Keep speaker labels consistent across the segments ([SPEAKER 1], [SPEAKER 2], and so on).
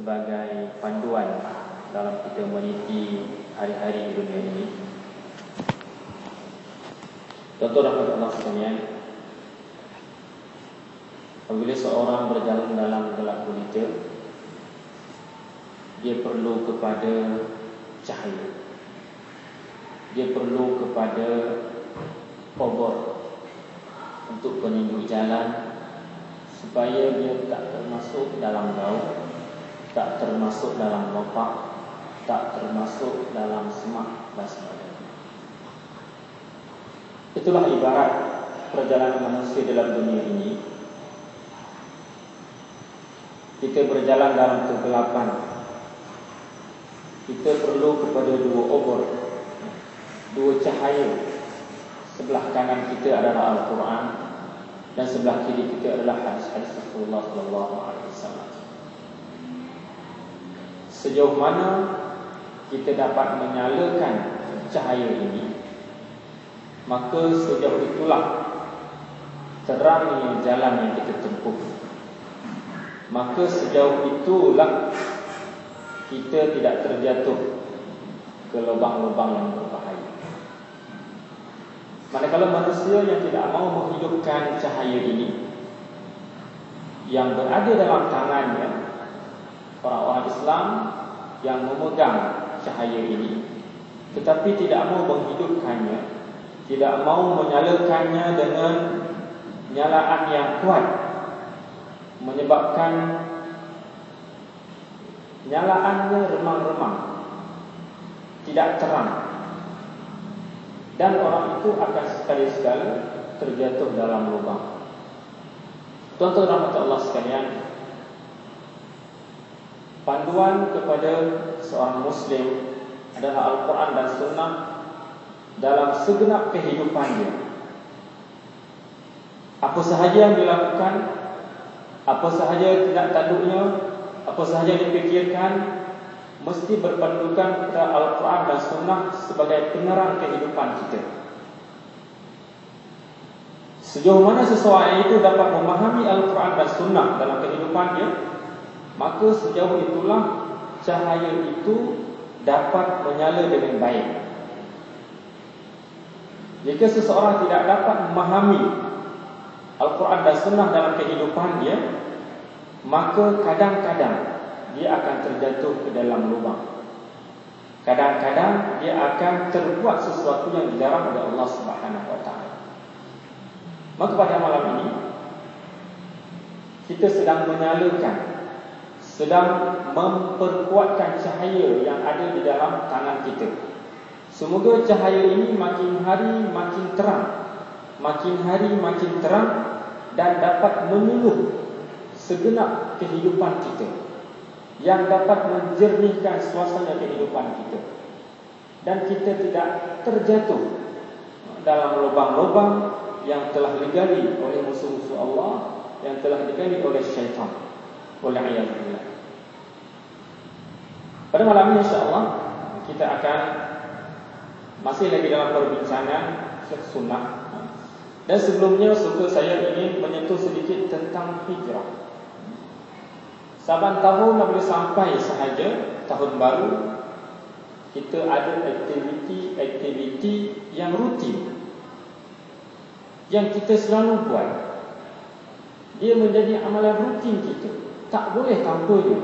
[SPEAKER 1] sebagai panduan dalam kita meniti hari-hari dunia ini. Contoh rahmat Allah sekalian, apabila seorang berjalan dalam gelap gulita, dia perlu kepada cahaya, dia perlu kepada obor untuk penunjuk jalan, supaya dia tak termasuk dalam gaul, tak termasuk dalam lopak, tak termasuk dalam semak dan sebagainya. Itulah ibarat perjalanan manusia dalam dunia ini. Kita berjalan dalam kegelapan, kita perlu kepada dua obor, dua cahaya. Sebelah kanan kita adalah Al-Quran dan sebelah kiri kita adalah hadis-hadis Rasulullah SAW. Sejauh mana kita dapat menyalakan cahaya ini, maka sejauh itulah terangnya jalan yang kita tempuh. Maka sejauh itulah kita tidak terjatuh ke lubang-lubang yang berbahaya. Manakala manusia yang tidak mau menghidupkan cahaya ini, yang berada dalam tangannya orang-orang Islam yang memegang cahaya ini, tetapi tidak mau menghidupkannya, tidak mau menyalakannya dengan nyalaan yang kuat, menyebabkan nyalaannya remang-remang, tidak terang, dan orang itu akan sekali-sekali terjatuh dalam lubang. Tuan-tuan rahmat Allah sekalian, panduan kepada seorang Muslim adalah Al-Quran dan Sunnah dalam segenap kehidupannya. Apa sahaja yang dilakukan, apa sahaja tindak tanduknya, apa sahaja yang dipikirkan, mesti berpandukan kepada Al-Quran dan Sunnah sebagai penerang kehidupan kita. Sejauh mana seseorang itu dapat memahami Al-Quran dan Sunnah dalam kehidupannya, maka sejauh itulah cahaya itu dapat menyala dengan baik. Jika seseorang tidak dapat memahami Al-Quran dan Sunnah dalam kehidupannya, maka kadang-kadang dia akan terjatuh ke dalam lubang. Kadang-kadang dia akan terbuat sesuatu yang dilarang oleh Allah Subhanahu wa taala. Maka pada malam ini kita sedang menyalakan, sedang memperkuatkan cahaya yang ada di dalam tangan kita. Semoga cahaya ini makin hari makin terang, makin hari makin terang, dan dapat menyuluh segenap kehidupan kita, yang dapat menjernihkan suasana kehidupan kita, dan kita tidak terjatuh dalam lubang-lubang yang telah digali oleh musuh-musuh Allah, yang telah digali oleh syaitan. Wal'iyadzubillah. Pada malam ini insyaAllah kita akan masih lagi dalam perbincangan sunnah. Dan sebelumnya suka saya ingin menyentuh sedikit tentang hijrah. Saban tahun apabila sampai sahaja tahun baru, kita ada aktiviti yang rutin, yang kita selalu buat. Dia menjadi amalan rutin kita, tak boleh tanpa dia.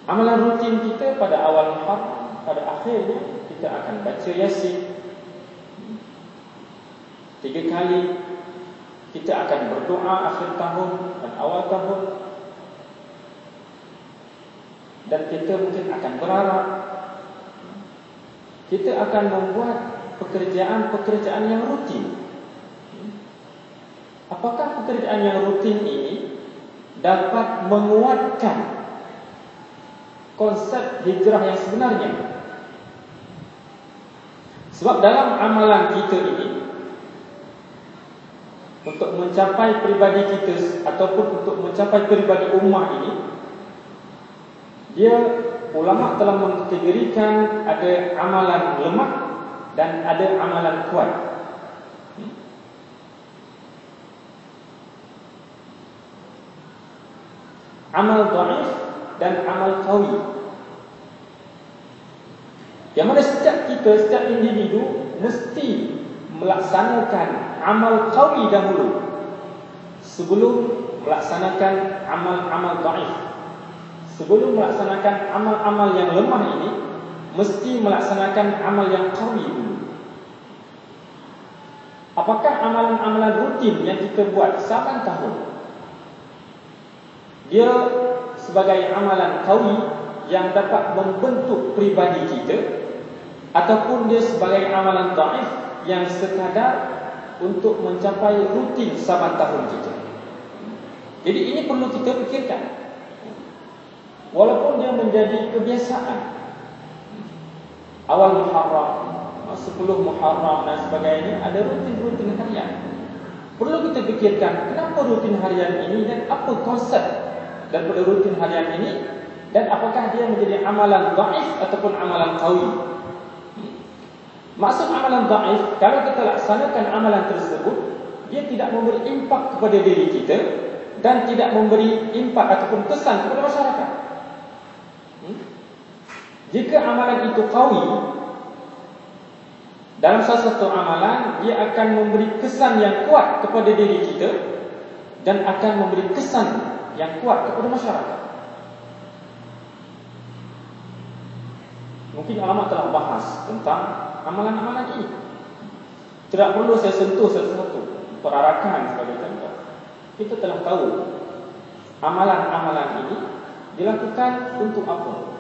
[SPEAKER 1] Amalan rutin kita pada awal Muharram, pada akhirnya kita akan baca Yasin 3 kali. Kita akan berdoa akhir tahun dan awal tahun, dan kita mungkin akan berharap. Kita akan membuat pekerjaan-pekerjaan yang rutin. Apakah pekerjaan yang rutin ini dapat menguatkan konsep hijrah yang sebenarnya? Sebab dalam amalan kita ini, untuk mencapai pribadi kita ataupun untuk mencapai pribadi ummah ini, dia ulama telah mengkategorikan ada amalan lemah dan ada amalan kuat. amal dhaif dan amal qawi. Yang mana setiap kita, setiap individu mesti melaksanakan amal qawi dahulu sebelum melaksanakan amal-amal dhaif. Sebelum melaksanakan amal-amal yang lemah ini, mesti melaksanakan amal yang qawi dulu. Apakah amalan-amalan rutin yang kita buat saban tahun, dia sebagai amalan qawi yang dapat membentuk pribadi kita, ataupun dia sebagai amalan dhaif yang sekadar untuk mencapai rutin saban tahun kita? Jadi ini perlu kita fikirkan. Walaupun dia menjadi kebiasaan, awal Muharram, 10 Muharram dan sebagainya, ada rutin-rutin harian. Perlu kita fikirkan kenapa rutin harian ini dan apa konsep daripada rutin harian ini, dan apakah dia menjadi amalan dhaif ataupun amalan qawi. Maksud amalan dhaif, kalau kita laksanakan amalan tersebut, dia tidak memberi impak kepada diri kita dan tidak memberi impak ataupun kesan kepada masyarakat. Jika amalan itu qawi, dalam salah satu amalan, dia akan memberi kesan yang kuat kepada diri kita dan akan memberi kesan yang kuat kepada masyarakat. Mungkin ulama telah bahas tentang amalan-amalan ini. Tidak perlu saya sentuh satu-satu, perarakan sebagai contoh. Kita telah tahu amalan-amalan ini dilakukan untuk apa?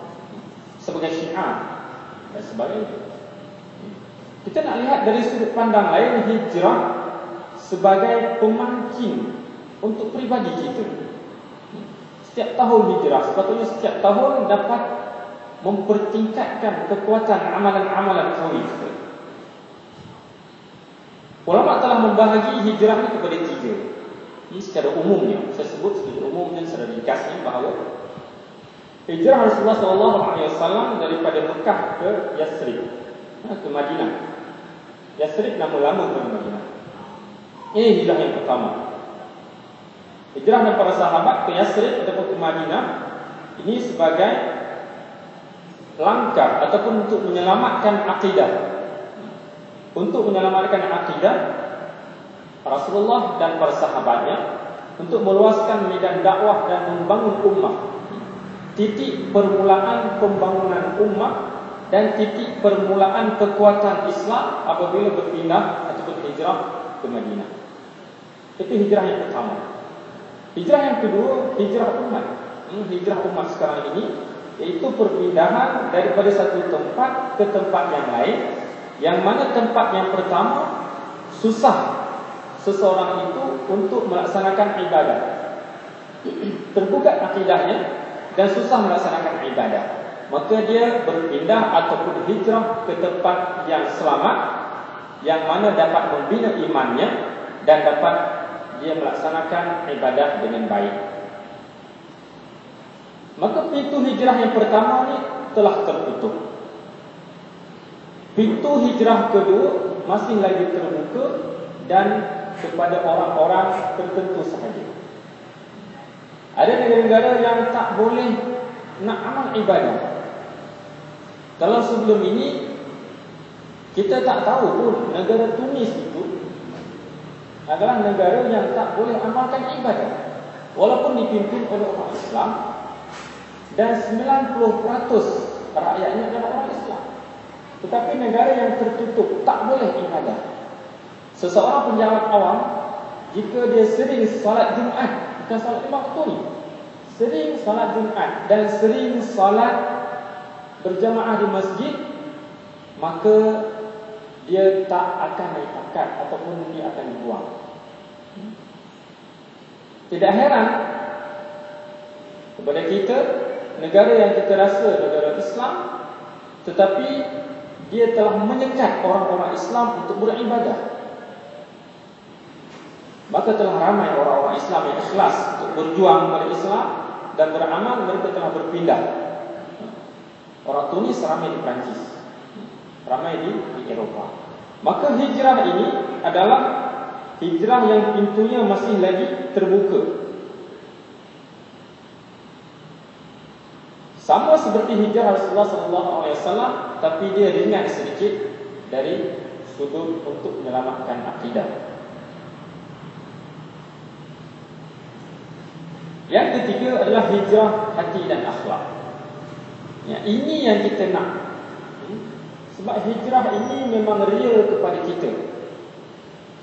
[SPEAKER 1] Sebagai syiar dan sebagainya. Kita nak lihat dari sudut pandang lain, hijrah sebagai pemancing untuk pribadi kita. Setiap tahun hijrah, sepatutnya setiap tahun dapat mempertingkatkan kekuatan amalan-amalan qawi kita. Ulama telah membahagi hijrah ini kepada 3. Ini secara umumnya, saya sebut secara umumnya, secara ringkasnya, bahawa hijrah Rasulullah SAW daripada Mekah ke Yasrib, ke Madinah. Yasrib nama lama kepada Madinah. Ini hijrah yang pertama. Hijrah dan para sahabat ke Yasrib ataupun ke Madinah, ini sebagai langkah ataupun untuk menyelamatkan akidah. Untuk menyelamatkan akidah Rasulullah dan para sahabatnya, untuk meluaskan medan dakwah dan membangun ummah. Titik permulaan pembangunan ummah dan titik permulaan kekuatan Islam apabila berpindah ataupun hijrah ke Madinah. Itu hijrah yang pertama. Hijrah yang kedua, hijrah umat. Hijrah umat sekarang ini, iaitu perpindahan daripada satu tempat ke tempat yang lain, yang mana tempat yang pertama susah seseorang itu untuk melaksanakan ibadah, tergugat akidahnya dan susah melaksanakan ibadah, maka dia berpindah ataupun hijrah ke tempat yang selamat, yang mana dapat membina imannya dan dapat dia melaksanakan ibadah dengan baik. Maka pintu hijrah yang pertama ni telah tertutup. Pintu hijrah kedua masih lagi terbuka dan kepada orang-orang tertentu sahaja. Ada negara-negara yang tak boleh nak amal ibadah. Kalau sebelum ini kita tak tahu pun negara Tunis itu adalah negara yang tak boleh amalkan ibadah, walaupun dipimpin oleh orang Islam dan 90% rakyatnya adalah orang Islam. Tetapi negara yang tertutup, tak boleh ibadah. Seseorang penjawat awam, jika dia sering salat Jumaat, bukan salat 5 waktu ni, sering salat Jumaat dan sering salat berjamaah di masjid, maka dia tak akan naik pangkat ataupun dia akan dibuang. Tidak heran kepada kita, negara yang kita rasa negara Islam, tetapi dia telah menyekat orang-orang Islam untuk beribadah. Maka telah ramai orang-orang Islam yang ikhlas untuk berjuang kepada Islam dan beramal, mereka telah berpindah. Orang Tunis ramai di Perancis, ramai di Eropah. Maka hijrah ini adalah hijrah yang pintunya masih lagi terbuka. seperti hijrah Rasulullah SAW, tapi dia ringan sedikit dari sudut untuk menyelamatkan akidah. Yang ketiga adalah hijrah hati dan akhlak. Ya, ini yang kita nak. Sebab hijrah ini memang real kepada kita.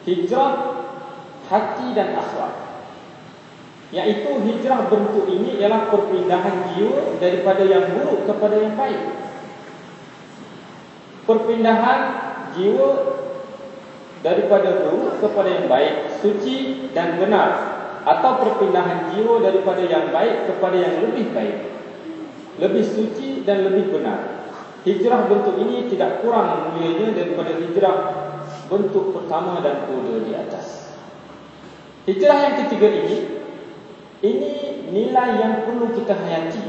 [SPEAKER 1] Hijrah hati dan akhlak, iaitu hijrah bentuk ini ialah perpindahan jiwa daripada yang buruk kepada yang baik. Perpindahan jiwa daripada buruk kepada yang baik, suci dan benar, atau perpindahan jiwa daripada yang baik kepada yang lebih baik, lebih suci dan lebih benar. Hijrah bentuk ini tidak kurang mulianya daripada hijrah bentuk pertama dan kedua di atas. Hijrah yang ketiga ini nilai yang perlu kita hayati.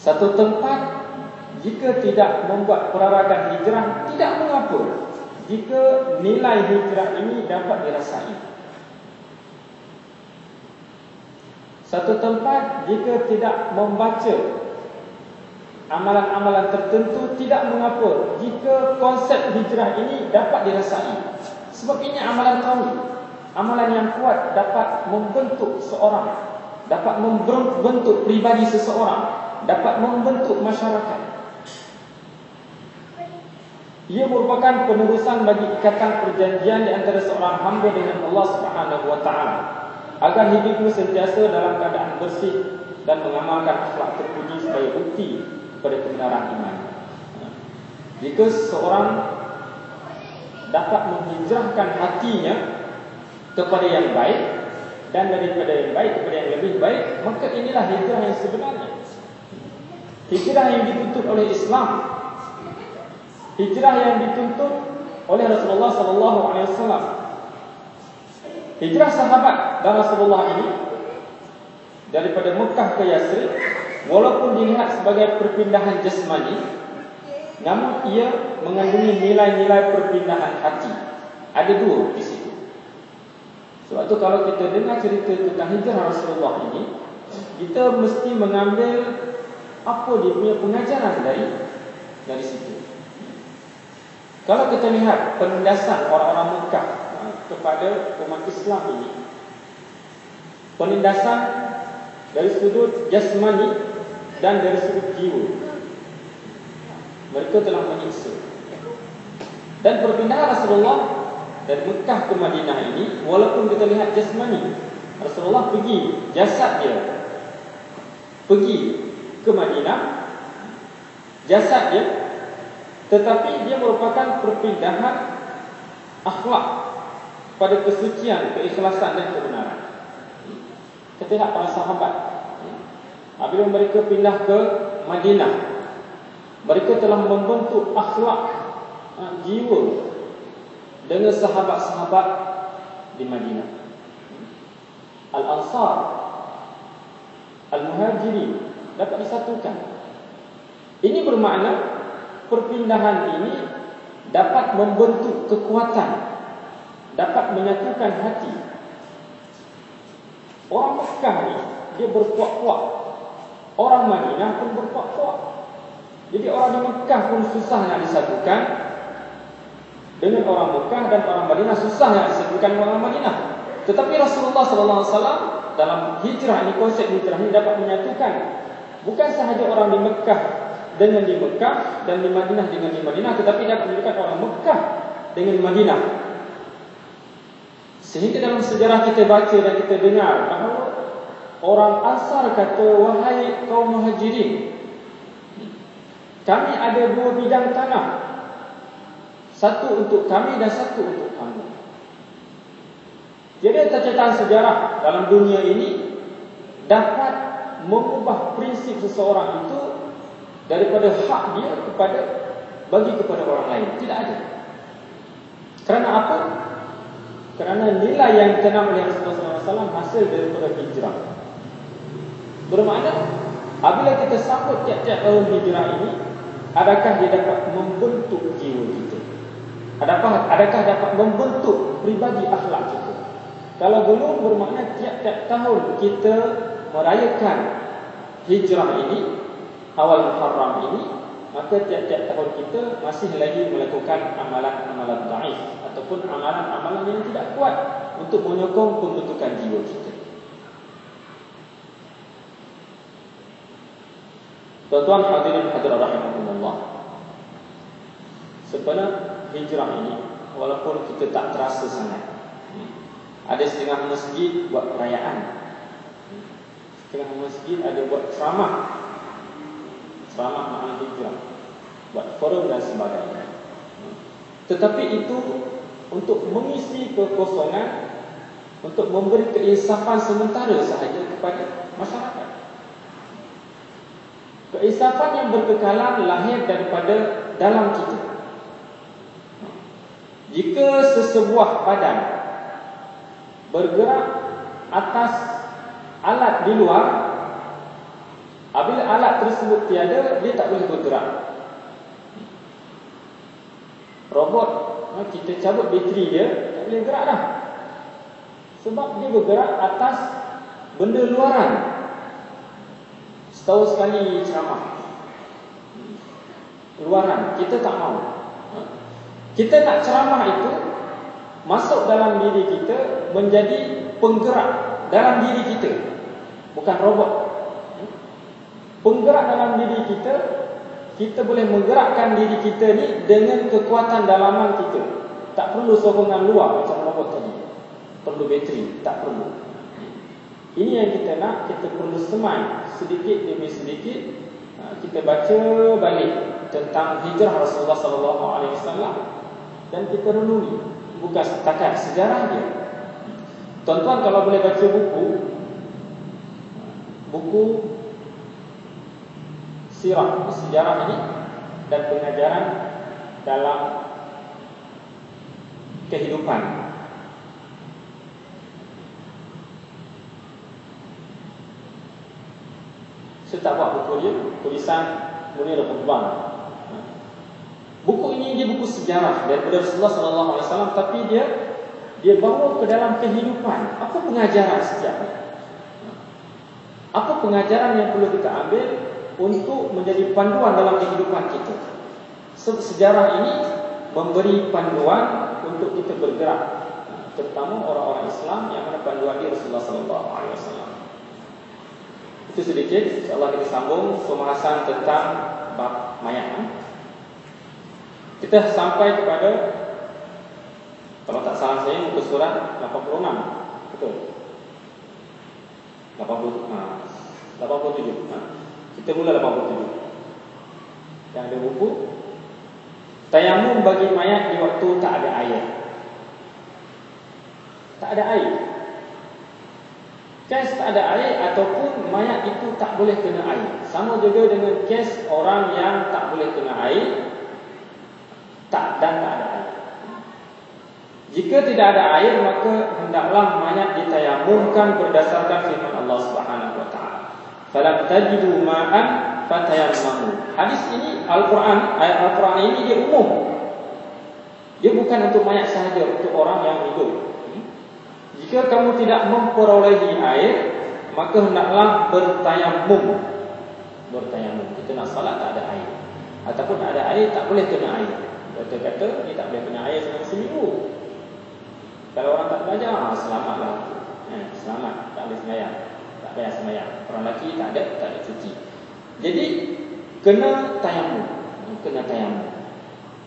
[SPEAKER 1] Satu tempat jika tidak membuat perarakan hijrah, tidak mengapa jika nilai hijrah ini dapat dirasai. Satu tempat jika tidak membaca amalan-amalan tertentu, tidak mengapa jika konsep hijrah ini dapat dirasai. Sebab ini amalan qawi, amalan yang kuat, dapat membentuk seorang, dapat membentuk pribadi seseorang, dapat membentuk masyarakat. Ia merupakan penerusan bagi ikatan perjanjian di antara seorang hamba dengan Allah Subhanahu wa taala, agar hidupnya sentiasa dalam keadaan bersih dan mengamalkan akhlak terpuji sebagai bukti kepada kebenaran iman. Jika seorang dapat menghijrahkan hatinya kepada yang baik, dan daripada yang baik kepada yang lebih baik, maka inilah hijrah yang sebenarnya. Hijrah yang dituntut oleh Islam, hijrah yang dituntut oleh Rasulullah SAW. Hijrah sahabat dan Rasulullah ini daripada Mekah ke Yasrib, walaupun dilihat sebagai perpindahan jasmani, namun ia mengandungi nilai-nilai perpindahan hati. Ada dua di situ. Sebab itu kalau kita dengar cerita tentang hijrah Rasulullah ini, kita mesti mengambil apa dia punya pengajaran dari situ. Kalau kita lihat penindasan orang-orang Mekah kepada umat Islam ini, penindasan dari sudut jasmani dan dari sudut jiwa, mereka telah menyiksa. Dan perpindahan Rasulullah dari Mekah ke Madinah ini, walaupun kita lihat jasmani, Rasulullah pergi, jasad dia pergi ke Madinah, jasad dia, tetapi dia merupakan perpindahan akhlak pada kesucian, keikhlasan dan kebenaran. Kita lihat para sahabat, apabila mereka pindah ke Madinah, mereka telah membentuk akhlak jiwa dengan sahabat-sahabat di Madinah. Al-Ansar, Al-Muhajirin dapat disatukan. Ini bermakna perpindahan ini dapat membentuk kekuatan, dapat menyatukan hati. Orang Mekah ni dia berkuat-kuat, orang Madinah pun berkuat-kuat. Jadi orang di Mekah pun susah nak disatukan dengan orang Mekah, dan orang Madinah susah nak disatukan dengan orang Madinah. Tetapi Rasulullah SAW dalam hijrah ini, konsep hijrah ini dapat menyatukan bukan sahaja orang di Mekah dengan di Mekah dan di Madinah dengan di Madinah, tetapi dapat menyatukan orang Mekah dengan Madinah. Sehingga dalam sejarah kita baca dan kita dengar bahawa orang Ansar kata, wahai kaum Muhajirin, kami ada dua bidang tanah, satu untuk kami dan satu untuk kamu. Jadi catatan sejarah dalam dunia ini dapat mengubah prinsip seseorang itu daripada hak dia bagi kepada orang lain. Tidak ada. Kerana apa? Kerana nilai yang ditanam oleh Rasulullah SAW hasil daripada hijrah. Bermakna apabila kita sambut tiap-tiap tahun hijrah ini, adakah dia dapat membentuk jiwa kita? Adakah dapat membentuk pribadi akhlak kita? Kalau belum, bermakna tiap-tiap tahun kita merayakan hijrah ini, awal Muharram ini, maka tiap-tiap tahun kita masih lagi melakukan amalan-amalan dhaif ataupun amalan-amalan yang tidak kuat untuk menyokong pembentukan jiwa kita. Tuan-tuan hadirin hadirat rahimakumullah, sebenarnya hijrah ini walaupun kita tak terasa sangat, ada setengah masjid buat perayaan, setengah masjid ada buat ceramah makna hijrah, buat forum dan sebagainya. Tetapi itu untuk mengisi kekosongan, untuk memberi keinsafan sementara sahaja kepada masyarakat. Keinsafan yang berkekalan lahir daripada dalam kita. Jika sesebuah badan bergerak atas alat di luar, apabila alat tersebut tiada, dia tak boleh bergerak. Robot, kita cabut bateri dia, tak boleh gerak dah. Sebab dia bergerak atas benda luaran. Setahun sekali ceramah luaran, kita tak mau. Kita nak ceramah itu masuk dalam diri kita, menjadi penggerak dalam diri kita, bukan robot. Penggerak dalam diri kita, kita boleh menggerakkan diri kita ni dengan kekuatan dalaman kita. Tak perlu sokongan luar macam robot tadi, perlu bateri, tak perlu. Ini yang kita nak, kita perlu semai sedikit demi sedikit. Kita baca balik tentang hijrah Rasulullah SAW dan kita renungi, bukan setakat sejarah dia. Tuan-tuan kalau boleh baca buku sirah, sejarah ini dan pengajaran dalam kehidupan. Saya tak buat buku dia, tulisan Munir Qutban. Buku ini dia buku sejarah daripada Rasulullah SAW, tapi dia bawa ke dalam kehidupan. Apa pengajaran setiap ni? Apa pengajaran yang perlu kita ambil untuk menjadi panduan dalam kehidupan kita? Sejarah ini memberi panduan untuk kita bergerak, terutama orang-orang Islam yang mana panduan dia Rasulullah SAW. Itu sedikit, insyaAllah kita sambung pembahasan tentang bab mayat. Kita sampai kepada, kalau tak salah saya, muka surat 86. Betul? 87. Kita mula 87. Yang ada buku tayamum bagi mayat di waktu tak ada air. Tak ada air. Kes tak ada air ataupun mayat itu tak boleh kena air. Sama juga dengan kes orang yang tak boleh kena air dan tak ada air. Jika tidak ada air, maka hendaklah mayat ditayamumkan berdasarkan firman Allah Subhanahu wa taala. Falam tajidu ma'an fatayammamu. Hadis ini Al-Quran, ayat Al-Quran ini dia umum. Dia bukan untuk mayat sahaja, untuk orang yang hidup. Jika kamu tidak memperolehi air, maka hendaklah bertayamum. Bertayamum. Kita nak salat tak ada air, ataupun ada air tak boleh kena air. Kata-kata dia tak boleh kena air selama seminggu. Kalau orang tak belajar, selamatlah. Selamat, tak boleh sembahyang, tak payah sembahyang. Orang lelaki tak ada cuti. Jadi kena tayamum.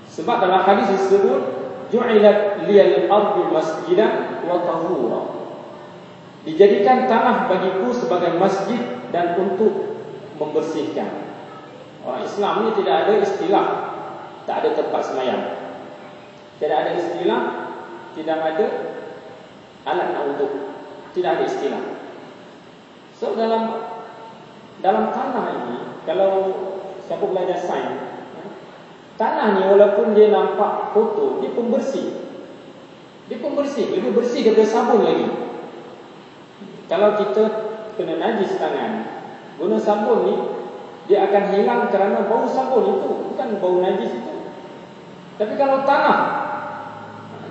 [SPEAKER 1] Sebab dalam hadis disebut ju'ilat liyal ardu masjidan wa tahura. Dijadikan tanah bagiku sebagai masjid dan untuk membersihkan. Orang Islam ni tidak ada istilah tak ada tempat sembahyang. Tidak ada istilah tidak ada alat nak wuduk. Tidak ada istilah. So dalam tanah ini, kalau siapa belajar sains, tanah ni walaupun dia nampak kotor, dia pembersih. Lebih bersih daripada sabun lagi. Kalau kita kena najis tangan, guna sabun ni, dia akan hilang kerana bau sabun itu, bukan bau najis itu. Tapi kalau tanah,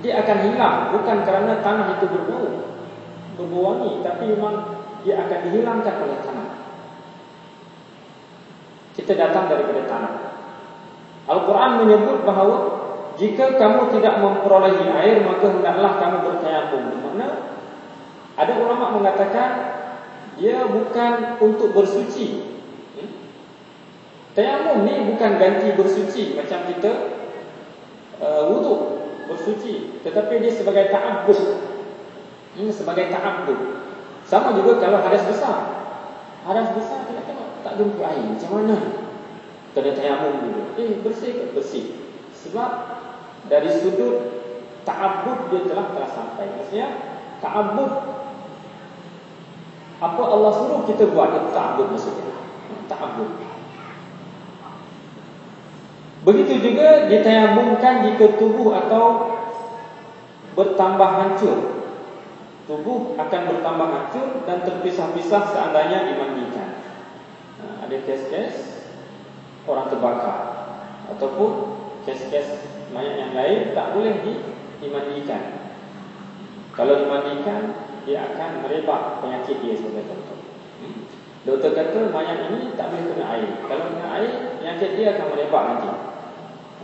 [SPEAKER 1] dia akan hilang bukan kerana tanah itu berbau wangi, tapi memang dia akan dihilangkan oleh tanah. kita datang daripada tanah. Al-Quran menyebut bahawa jika kamu tidak memperolehi air, maka hendaklah kamu bertayamum. Makna ada ulama mengatakan dia bukan untuk bersuci. Tayamum ni bukan ganti bersuci macam kita wuduk bersuci, tetapi dia sebagai ta'abbud. Ini sebagai ta'abbud. Sama juga kalau hadas besar. Hadas besar kita tengok tak jumpa air, macam mana? Kena tayamum dulu. Bersih ke? Bersih. Sebab dari sudut ta'abbud dia telah sampai. Maksudnya ta'abbud, apa Allah suruh kita buat, itu ta'abbud maksudnya. Ta'abbud. Begitu juga ditayamumkan jika tubuh atau bertambah hancur. Tubuh akan bertambah hancur dan terpisah-pisah seandainya dimandikan. Ada kes-kes orang terbakar ataupun kes-kes mayat yang lain tak boleh dimandikan. Kalau dimandikan, dia akan merebak penyakit dia sebagai contoh. Doktor kata mayat ini tak boleh kena air. Kalau kena air, penyakit dia akan merebak nanti.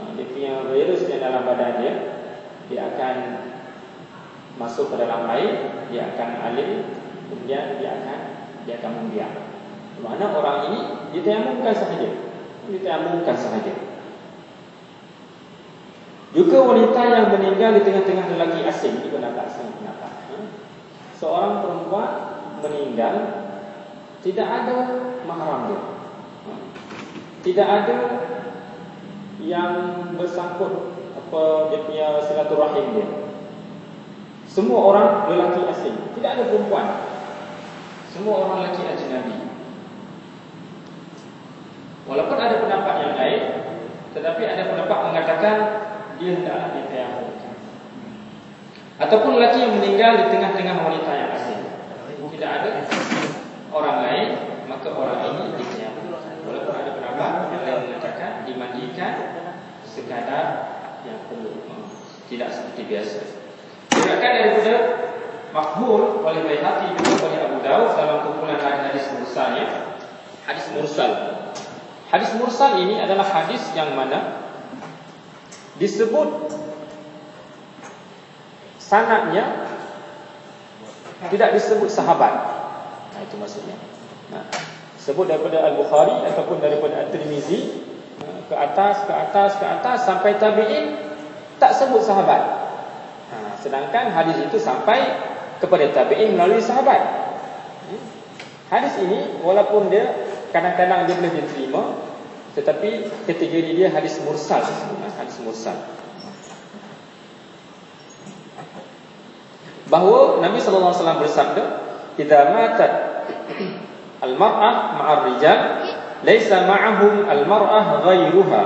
[SPEAKER 1] Dia punya virus yang dalam badan dia akan masuk ke dalam air, dia akan alir, kemudian dia akan membiak. Di mana orang ini ditayamumkan sahaja. Juga wanita yang meninggal di tengah-tengah lelaki asing, ini pendapat. Seorang perempuan meninggal, tidak ada mahram dia, tidak ada yang bersangkut apa dia punya silaturahim dia. Semua orang lelaki asing, tidak ada perempuan. Semua orang lelaki ajnabi. Walaupun ada pendapat yang lain, tetapi ada pendapat mengatakan dia hendaklah ditayamumkan. Ataupun lelaki yang meninggal di tengah-tengah wanita yang asing, tidak ada orang lain, maka orang ini ditayamumkan. Walaupun ada pendapat yang lain mengatakan dimandikan sekadar yang perlu, tidak seperti biasa. Diriwayatkan daripada makhul oleh Baihaqi juga oleh Abu Daud dalam kumpulan hadis mursalnya. Hadis mursal. Hadis mursal ini adalah hadis yang mana disebut sanadnya tidak disebut sahabat. Itu maksudnya. Sebut daripada Al-Bukhari ataupun daripada At-Tirmizi ke atas sampai tabi'in, tak sebut sahabat. Sedangkan hadis itu sampai kepada tabi'in melalui sahabat. Hadis ini walaupun dia kadang-kadang dia boleh diterima, tetapi kategori dia hadis mursal. Hadis mursal. Bahawa Nabi sallallahu alaihi wasallam bersabda, "Idza matat al-mar'ah ma'ar rijal, laisa ma'ahum al-mar'ah ghairuha,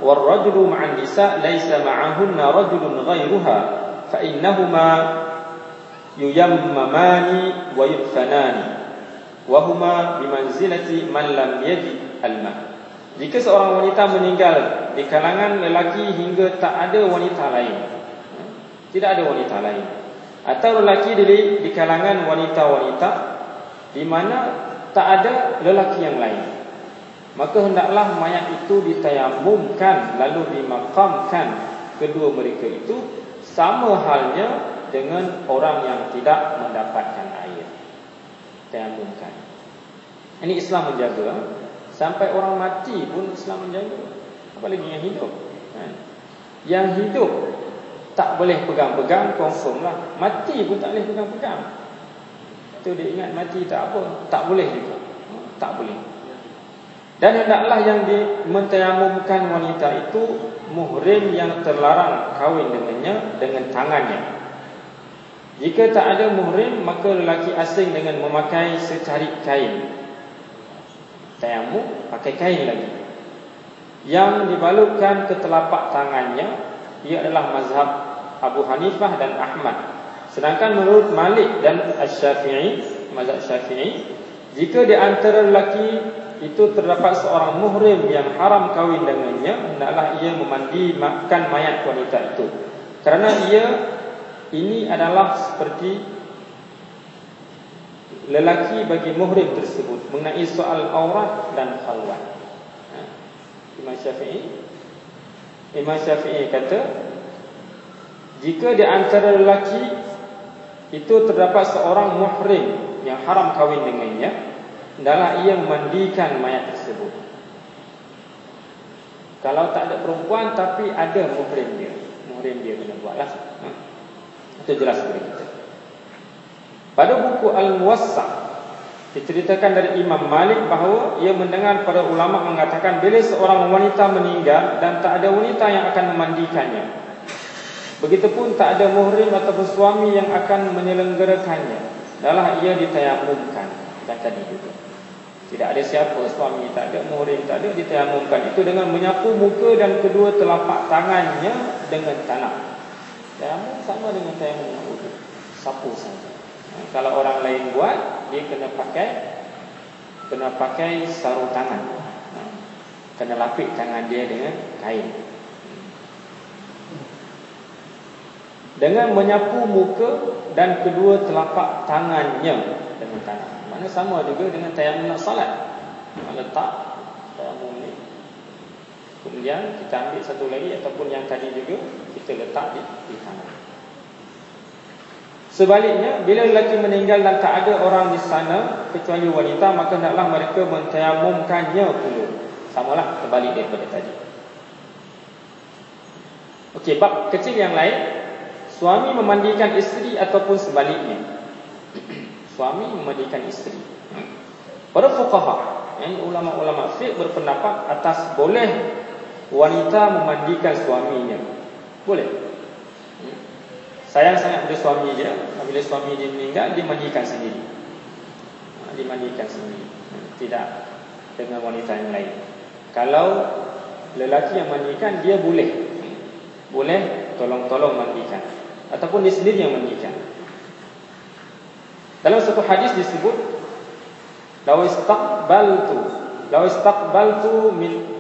[SPEAKER 1] wal rajulu ma'an nisa laisa ma'ahunna rajulun ghairuha, fa innahuma yuyammamani wa yudfanani, wa huma bimanzilati man lam yajid al-ma." Jika seorang wanita meninggal di kalangan lelaki hingga tak ada wanita lain, tidak ada wanita lain, atau lelaki di kalangan wanita-wanita di mana tak ada lelaki yang lain, maka hendaklah mayat itu ditayamumkan lalu dimakamkan kedua mereka itu, sama halnya dengan orang yang tidak mendapatkan air. Tayamumkan. Ini Islam menjaga. Sampai orang mati pun Islam menjaga. Apalagi yang hidup. Yang hidup tak boleh pegang-pegang, confirm lah. Mati pun tak boleh pegang-pegang. Itu dia ingat mati tak apa, tak boleh juga. Tak boleh. Dan hendaklah yang mentayamumkan wanita itu muhrim yang terlarang kahwin dengannya dengan tangannya. Jika tak ada muhrim, maka lelaki asing dengan memakai secarik kain. Tayamum pakai kain lagi yang dibalutkan ke telapak tangannya. Ia adalah mazhab Abu Hanifah dan Ahmad. Sedangkan menurut Malik dan Asy-Syafi'i, mazhab Syafi'i, jika di antara lelaki itu terdapat seorang muhrim yang haram kahwin dengannya, hendaklah ia memandikan mayat wanita itu, kerana ini adalah seperti lelaki bagi muhrim tersebut mengenai soal aurat dan khalwat. Imam Syafi'i kata, jika di antara lelaki itu terdapat seorang muhrim yang haram kahwin dengannya, hendaklah ia memandikan mayat tersebut. Kalau tak ada perempuan tapi ada muhrim dia kena buatlah. Itu jelas kepada kita. Pada buku Al-Muwassa' diceritakan dari Imam Malik bahawa ia mendengar para ulama mengatakan, bila seorang wanita meninggal dan tak ada wanita yang akan memandikannya, begitupun tak ada muhrim ataupun suami yang akan menyelenggarakannya, adalah ia ditayamumkan. Dan tadi juga tidak ada siapa, suami tak ada, muhrim tak ada, ditayamumkan. Itu dengan menyapu muka dan kedua telapak tangannya dengan tanah. Tayamum sama dengan tayamum yang wudu, sapu saja. Kalau orang lain buat, dia kena pakai sarung tangan, kena lapik tangan dia dengan kain. Dengan menyapu muka dan kedua telapak tangannya dengan tanah. Mana sama juga dengan tayamum nak salat. Letak tayamum ni, kemudian kita ambil satu lagi ataupun yang tadi juga kita letak di tangan. Sebaliknya, bila lelaki meninggal dan tak ada orang di sana kecuali wanita, maka hendaklah mereka mentayamumkannya pula. Samalah terbalik daripada tadi. Okey, bab kecil yang lain, suami memandikan isteri ataupun sebaliknya. Suami memandikan isteri. Para fuqaha, yang ulama-ulama fiqh berpendapat atas boleh wanita memandikan suaminya. Boleh. Sayang sangat pada suami dia. Bila suami dia meninggal, dia mandikan sendiri. Dimandikan sendiri, tidak dengan wanita yang lain. Kalau lelaki yang mandikan, dia boleh tolong-tolong mandikan, ataupun dia sendiri yang mandikan. Dalam satu hadis disebut, law istaqbaltu min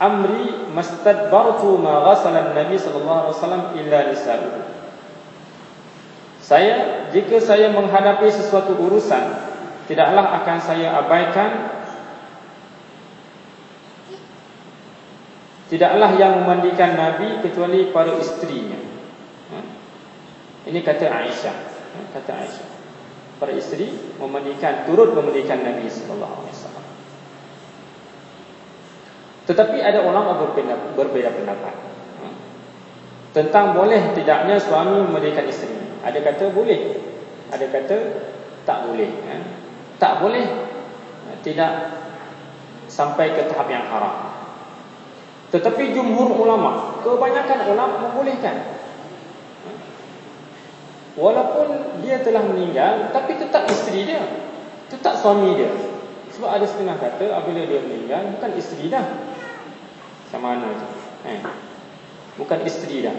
[SPEAKER 1] amri mastadbartu ma ghasala an-nabi sallallahu alaihi wasallam illa nisa'uhu. Jika saya menghadapi sesuatu urusan, tidaklah akan saya abaikan, tidaklah yang memandikan Nabi kecuali para isterinya. Ini kata Aisyah. Para isteri turut memandikan Nabi sallallahu alaihi wasallam. Tetapi ada orang berbeza pendapat tentang boleh tidaknya suami memandikan isteri. Ada kata boleh, ada kata tak boleh. Tak boleh, tidak sampai ke tahap yang haram. Tetapi jumhur ulama, kebanyakan ulama membolehkan. Walaupun dia telah meninggal, tapi tetap isteri dia, tetap suami dia. Sebab ada setengah kata apabila dia meninggal, bukan isteri dah. Sama mana je, bukan isteri dah.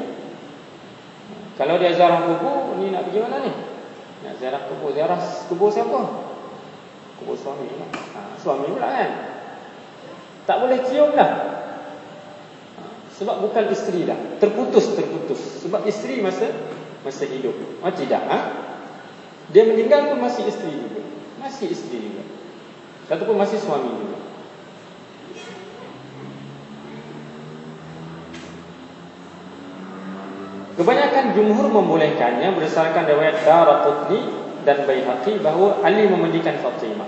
[SPEAKER 1] Kalau dia ziarah kubur, ni nak pergi mana ni? Nak ziarah kubur. Ziarah kubur siapa? Kubur suami lah. Suami pula kan, tak boleh cium dah. Sebab bukan isteri dah. Terputus. Sebab isteri masa hidup. Tidak. Dia meninggal pun masih isteri juga. Ataupun masih suami juga. Kebanyakan jumhur membolehkannya berdasarkan riwayat Daraqutni dan Baihaqi bahawa Ali memandikan Fatimah,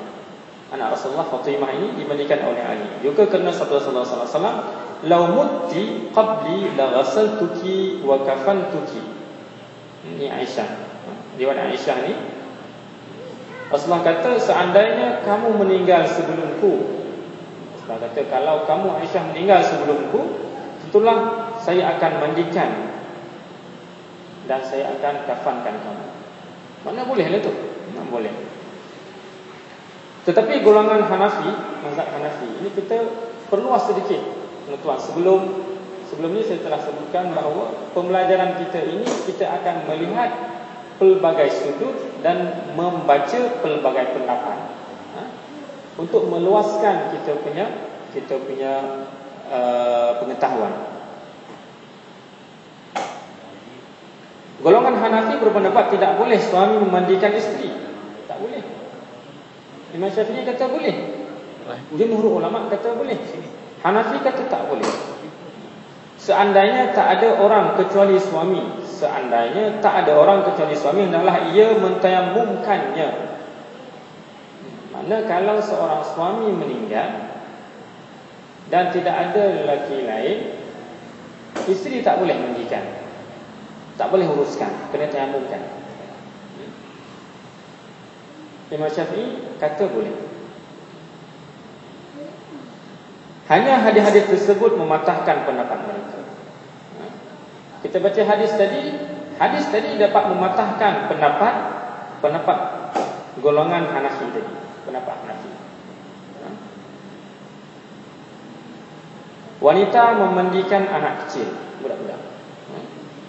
[SPEAKER 1] anak Rasulullah. Fatimah ini dimandikan oleh Ali juga kerana sabda Rasulullah sallallahu alaihi wasallam, "Lau mutti qabli la ghasaltuki wa kafantuki." Ini Aisyah. Riwayat Aisyah ni, Rasulullah kata, seandainya kamu meninggal sebelumku, Rasulullah kata, kalau kamu Aisyah meninggal sebelumku, tentulah saya akan mandikan dan saya akan kafankan kamu. Mana bolehlah tu? Mana boleh. Tetapi golongan Hanafi, mazhab Hanafi, ini kita perluas sedikit, tuan. Sebelum ni saya telah sebutkan bahawa pembelajaran kita ini, kita akan melihat pelbagai sudut dan membaca pelbagai pendapat, untuk meluaskan kita punya pengetahuan. Golongan Hanafi berpendapat tidak boleh suami memandikan isteri. Tak boleh. Imam Syafi'i kata boleh. Jumhur ulama kata boleh. Hanafi kata tak boleh. Seandainya tak ada orang kecuali suami, seandainya tak ada orang kecuali suami, hendaklah ia mentayamumkannya. Mana kalau seorang suami meninggal dan tidak ada lelaki lain, isteri tak boleh mandikan, tak boleh uruskan, kena tayamumkan. Imam Syafi'i kata boleh. Hanya hadis-hadis tersebut mematahkan pendapat mereka. Kita baca hadis tadi dapat mematahkan pendapat golongan Hanafi tadi, pendapat Hanafi. Wanita memandikan anak kecil,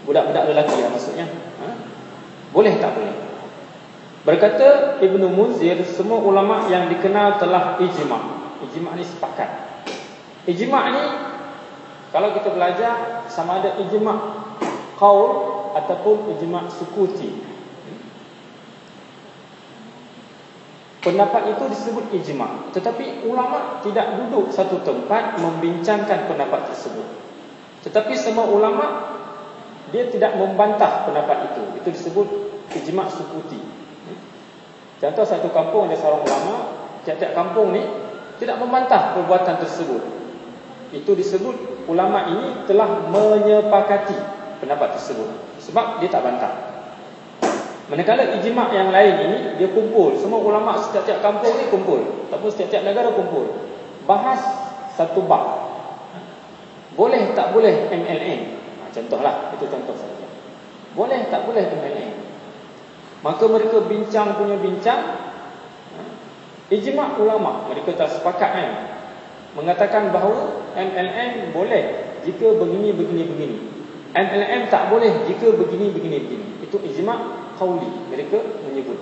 [SPEAKER 1] budak-budak lelaki lah maksudnya. Boleh tak boleh? Berkata Ibnu Munzir, semua ulama yang dikenal telah ijma'. Ijma' ni sepakat. Ijma' ni kalau kita belajar sama ada ijma' qaul ataupun ijma' sukuti. Pendapat itu disebut ijma', tetapi ulama tidak duduk satu tempat membincangkan pendapat tersebut. Tetapi semua ulama dia tidak membantah pendapat itu. Itu disebut ijma' sukuti. Contoh satu kampung ada seorang ulama, tiap-tiap kampung ni tidak membantah perbuatan tersebut. Itu disebut ulama ini telah menyepakati pendapat tersebut, sebab dia tak bantah. Manakala ijma' yang lain ini dia kumpul, semua ulama setiap-tiap kampung ni kumpul, ataupun setiap-tiap negara kumpul, bahas satu bab. Boleh tak boleh MLM? Contohlah, itu contoh saja. Boleh tak boleh MLM? Maka mereka bincang punya bincang. Ijma' ulama mereka tak sepakat kan, mengatakan bahawa MLM boleh jika begini. MLM tak boleh jika begini. Itu ijma' qauli mereka menyebut.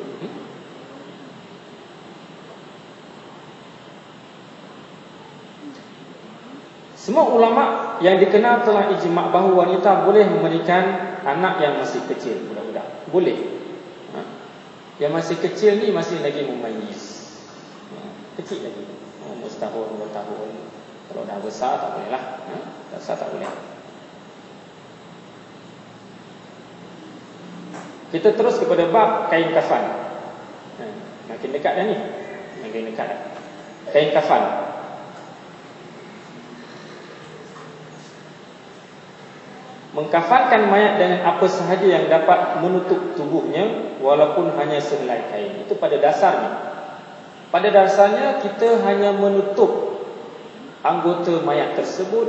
[SPEAKER 1] Semua ulama yang dikenal telah ijma' bahawa wanita boleh memberikan anak yang masih kecil, budak-budak. Boleh. Yang masih kecil ni masih lagi mumayyiz. Kecil lagi. Umur setahun, 2 tahun. Kalau dah besar tak boleh lah. Dah besar tak boleh. Kita terus kepada bab kain kafan. Makin dekat dah ni. Makin dekat dah. Kain kafan. Mengkafankan mayat dengan apa sahaja yang dapat menutup tubuhnya, walaupun hanya sehelai kain. Itu pada dasarnya. Pada dasarnya kita hanya menutup anggota mayat tersebut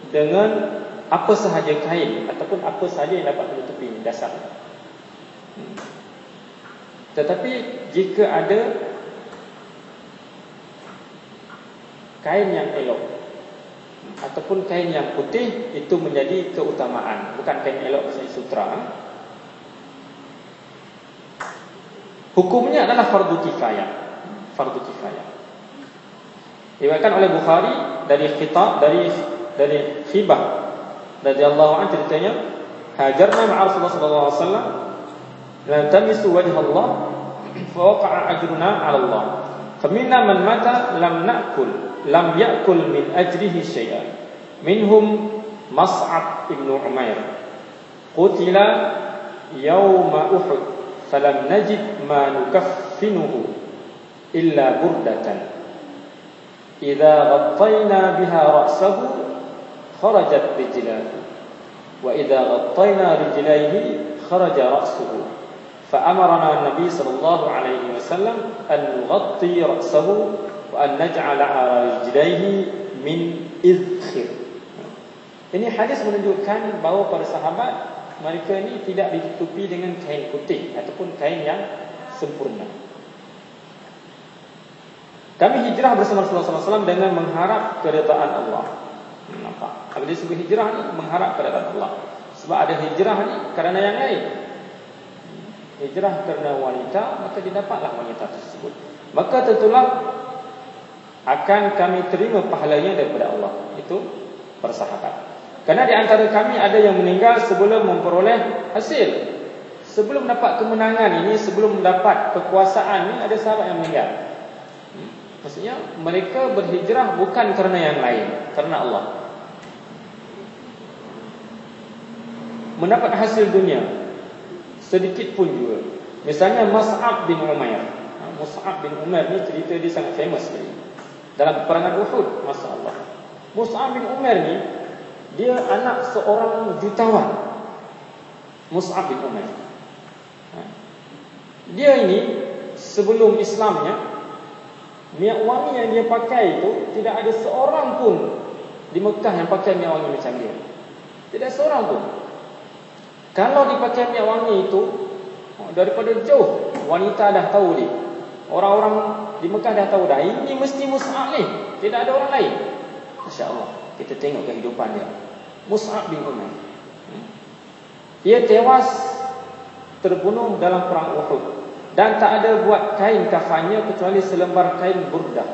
[SPEAKER 1] dengan apa sahaja kain ataupun apa sahaja yang dapat menutupi dasarnya. Tetapi jika ada kain yang elok ataupun kain yang putih, itu menjadi keutamaan. Bukan kain elok maksudnya sutra. Hukumnya adalah fardu kifayah. Fardu kifayah. Diriwayatkan oleh Bukhari dari Khibah radhiyallahu anhu, ceritanya, hajarna ma'a Rasulullah sallallahu alaihi wasallam lan tamisu wajha Allah fa waqa'a ajruna 'ala Allah. Faminna man mata lam ya'kul min ajrihi syai'an. Minhum Mas'ab ibn Umair qutila yawma Uhud falam najid ma nukaffinuhu illa burdatan idza ghattayna biha ra'sahu kharajat rijlahu wa idza ghattayna rijlaihi kharaja ra'suhu fa amarna an-nabi sallallahu alaihi wasallam an nughatti ra'sahu wa an naj'ala 'ala rijlaihi min idkhir. Ini hadis menunjukkan bahawa para sahabat mereka ini tidak ditutupi dengan kain putih ataupun kain yang sempurna. Kami hijrah bersama Rasulullah SAW dengan mengharap keredaan Allah. Nampak? Kalau disebut hijrah ni mengharap keredaan Allah. Sebab ada hijrah ni kerana yang lain. Hijrah kerana wanita, maka didapatlah wanita tersebut. Maka tentulah akan kami terima pahalanya daripada Allah. Itu para sahabat. Kerana di antara kami ada yang meninggal sebelum memperoleh hasil. Sebelum dapat kemenangan ini, sebelum mendapat kekuasaan ini, ada sahabat yang meninggal. Maksudnya mereka berhijrah bukan kerana yang lain, kerana Allah. Mendapat hasil dunia sedikit pun juga. Misalnya Mus'ab bin Umair. Mus'ab bin Umair ni cerita dia sangat famous sekali. Dalam peperangan Uhud, masya-Allah. Mus'ab bin Umair ni dia anak seorang jutawan. Mus'ab bin Umair. Dia ini sebelum Islamnya, minyak wangi yang dia pakai itu tidak ada seorang pun di Mekah yang pakai minyak wangi macam dia. Tidak seorang pun. Kalau dipakai minyak wangi itu, daripada jauh wanita dah tahu dia. Orang-orang di Mekah dah tahu dah, ini mesti Mus'ab ni, tidak ada orang lain. Masya-Allah, kita tengok kehidupan dia. Mus'ab bin Umair. Dia tewas terbunuh dalam perang Uhud dan tak ada buat kain kafannya kecuali selembar kain burdah.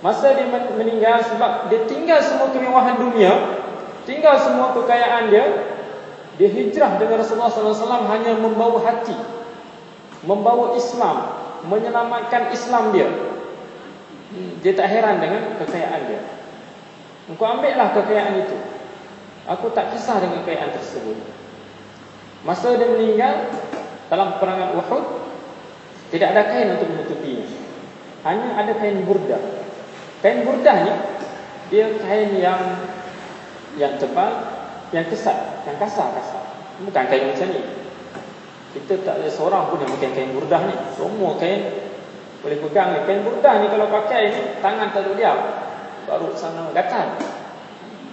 [SPEAKER 1] Masa dia meninggal, sebab dia tinggal semua kemewahan dunia, tinggal semua kekayaan dia, dia hijrah dengan Rasulullah SAW hanya membawa hati, membawa Islam, menyelamatkan Islam dia. Dia tak heran dengan kekayaan dia. Engkau ambillah kekayaan itu, aku tak kisah dengan kekayaan tersebut. Masa dia meninggal dalam peperangan Uhud, tidak ada kain untuk menutupinya, hanya ada kain burdah. Kain burdah ni dia kain yang tebal, yang kesat, yang kasar. Bukan kain macam ni. Kita tak ada seorang pun yang pakai kain burdah ni. Semua kain boleh pegang ni. Kain burdah ni kalau pakai ni, tangan tak duduk diam, baru sana gatal,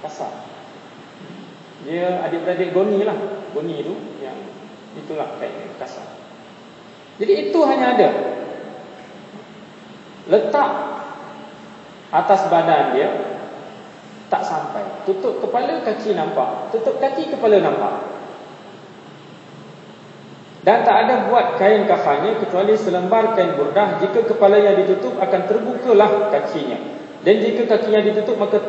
[SPEAKER 1] kasar. Dia adik-beradik goni lah. Goni tu yang itulah kain kasar. Jadi itu hanya ada. Letak atas badan dia tak sampai. Tutup kepala, kaki nampak. Tutup kaki, kepala nampak. Dan tak ada buat kain kafannya kecuali selembar kain burdah. Jika kepala yang ditutup, akan terbukalah kakinya. Dan jika kakinya ditutup, maka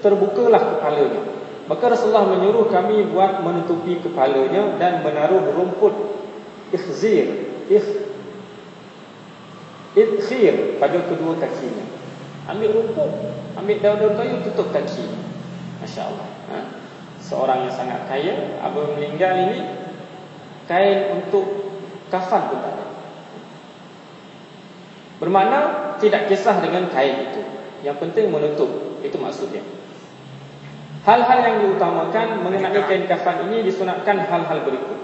[SPEAKER 1] terbukalah kepalanya. Maka Rasulullah menyuruh kami buat menutupi kepalanya dan menaruh rumput ikhzir pada kedua kakinya. Ambil rumput, ambil daun-daun kayu, tutup kaki. Masya Allah. Seorang yang sangat kaya, apabila meninggal ini, kain untuk kafan pun tak ada. Bermakna tidak kisah dengan kain itu. Yang penting menutup. Itu maksudnya. Hal-hal yang diutamakan mengenai kain kafan ini disunatkan hal-hal berikut.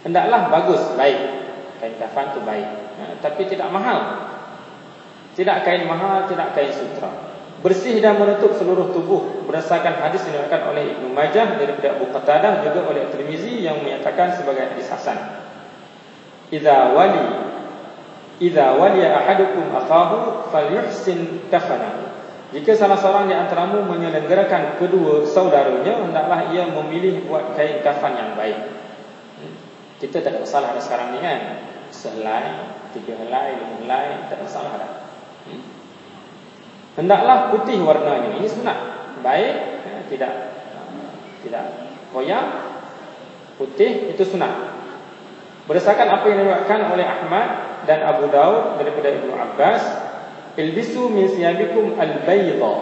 [SPEAKER 1] Hendaklah bagus, baik. Kain kafan itu baik, tapi tidak mahal. Tidak kain mahal, tidak kain sutra. Bersih dan menutup seluruh tubuh berdasarkan hadis yang diriwayatkan oleh Ibnu Majah daripada Abu Qatadah, juga oleh Tirmizi yang menyatakan sebagai hadis hasan. Idza wali ahadukum akhahu falyuhsin kafanahu. Jika salah seorang di antaramu menyelenggarakan kedua saudaranya, hendaklah ia memilih buat kain kafan yang baik. Kita tak ada masalah ada sekarang ni kan, sehelai, 3 helai, 5 helai, tak ada masalah dah. Hendaklah putih warnanya. Ini sunat, baik, tidak koyak, putih, itu sunat. Berdasarkan apa yang diriwayatkan oleh Ahmad dan Abu Daud daripada Ibnu Abbas, ilbisu min siyabikum al-bayda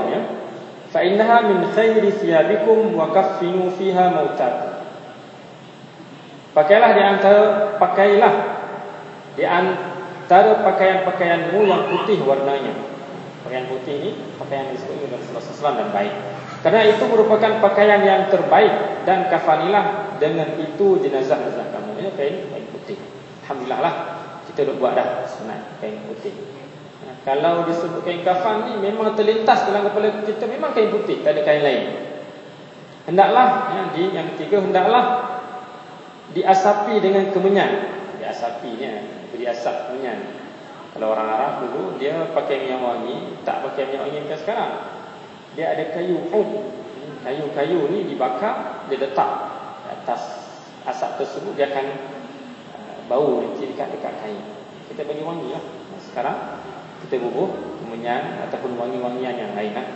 [SPEAKER 1] ya, fa innaha min khairi siyabikum wa kaffinu fiha mautakum. Pakailah di antara pakaian-pakaianmu yang putih warnanya. Pakaian putih ini pakaian yang disebut oleh Rasulullah SAW dan baik. Karena itu merupakan pakaian yang terbaik, dan kafanilah dengan itu jenazah-jenazah kamu. Ini kain putih. Alhamdulillah lah, kita dah buat dah sunat kain putih. Kalau disebut kain kafan ni memang terlintas dalam kepala kita, memang kain putih, tak ada kain lain. Hendaklah yang ketiga, hendaklah diasapi dengan kemenyan. Beri asap kemenyan. Kalau orang Arab dulu dia pakai minyak wangi, tak pakai minyak wangi macam sekarang. Dia ada kayu ud. Kayu-kayu ni dibakar, dia letak di atas asap tersebut, dia akan bau dekat kain. Kita bagi wangi lah. Sekarang kita bubuh kemenyan ataupun wangi-wangian yang lain lah.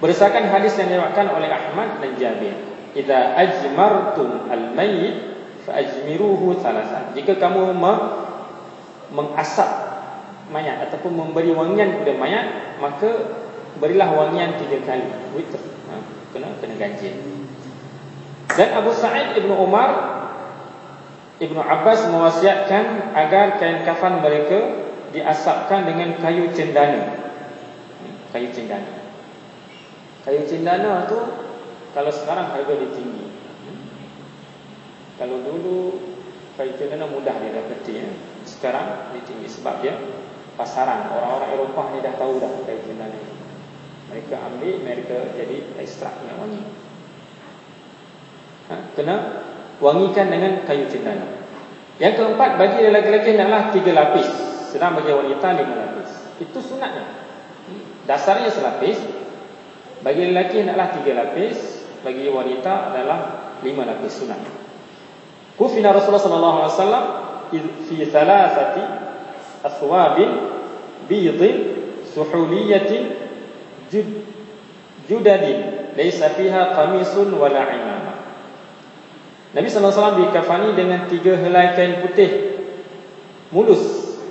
[SPEAKER 1] Berdasarkan hadis yang diriwayatkan oleh Ahmad dan Jabir, idza ajmartum al-mayyit Fa'ajmiruhu thalathan. Jika kamu mengasap mayat ataupun memberi wangian kepada mayat, maka berilah wangian 3 kali. Witr. Kena ganjil. Dan Abu Sa'id Ibnu Umar, Ibnu Abbas mewasiatkan agar kain kafan mereka diasapkan dengan kayu cendana. Kayu cendana. Kayu cendana tu kalau sekarang harga dia tinggi. Kalau dulu kayu cendana mudah dia dapati, sekarang dia tinggi sebab dia pasaran. Orang-orang Eropah ni dah tahu dah kayu cendana ni. Mereka ambil, mereka jadi ekstrak yang wangi. Kena wangikan dengan kayu cendana. Yang keempat, bagi lelaki-lelaki hendaklah 3 lapis, sedang bagi wanita 5 lapis. Itu sunatnya. Dasarnya selapis. Bagi lelaki hendaklah 3 lapis, bagi wanita adalah 5 lapis sunat. Kufina Rasulullah sallallahu alaihi wasallam fi thalathati athwabin bidin suhuliyatin judadin laysa fiha qamisun wala imamah. Nabi sallallahu alaihi wasallam dikafani dengan 3 helai kain putih mulus,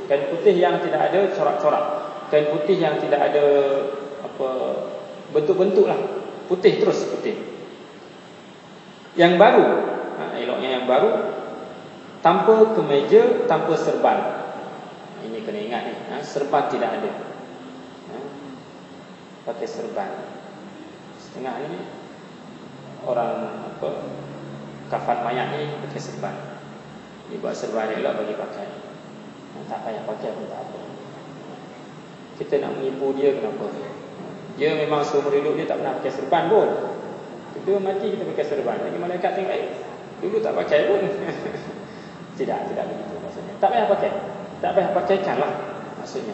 [SPEAKER 1] kain putih yang tidak ada corak-corak, kain putih yang tidak ada apa bentuk-bentuk lah, putih terus putih. Yang baru, eloknya yang baru, tanpa kemeja, tanpa serban. Ini kena ingat ni, serban tidak ada. Pakai serban. Setengah ni orang apa kafan mayat ni pakai serban. Dia buat serban elok bagi pakai. Tak payah pakai pun tak apa. Kita nak menipu dia kenapa? Dia memang seumur hidup dia tak pernah pakai serban pun. Kita mati kita pakai serban. Lagi malaikat tengok, dulu tak pakai pun. Tidak begitu maksudnya. Tak payah pakai. Tak payah pakaikanlah maksudnya.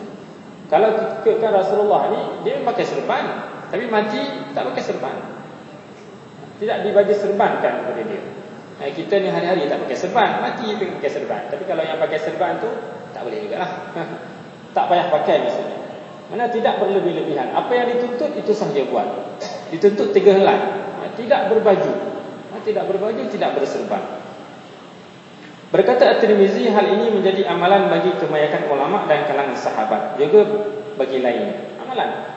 [SPEAKER 1] Kalau kan Rasulullah ni dia pakai serban, tapi mati tak pakai serban. Tidak dibagi serbankan kepada dia. Kita ni hari-hari tak pakai serban, mati kita pakai serban. Tapi kalau yang pakai serban tu tak boleh jugalah. Tak payah pakai maksudnya. Mana tidak berlebih-lebihan. Apa yang dituntut itu sahaja buat. Dituntut 3 helai. Tidak berbaju. Tidak berbaju, tidak berserban. Berkata At-Tirmizi, hal ini menjadi amalan bagi kebanyakan ulama dan kalangan sahabat, juga bagi lain. Amalan.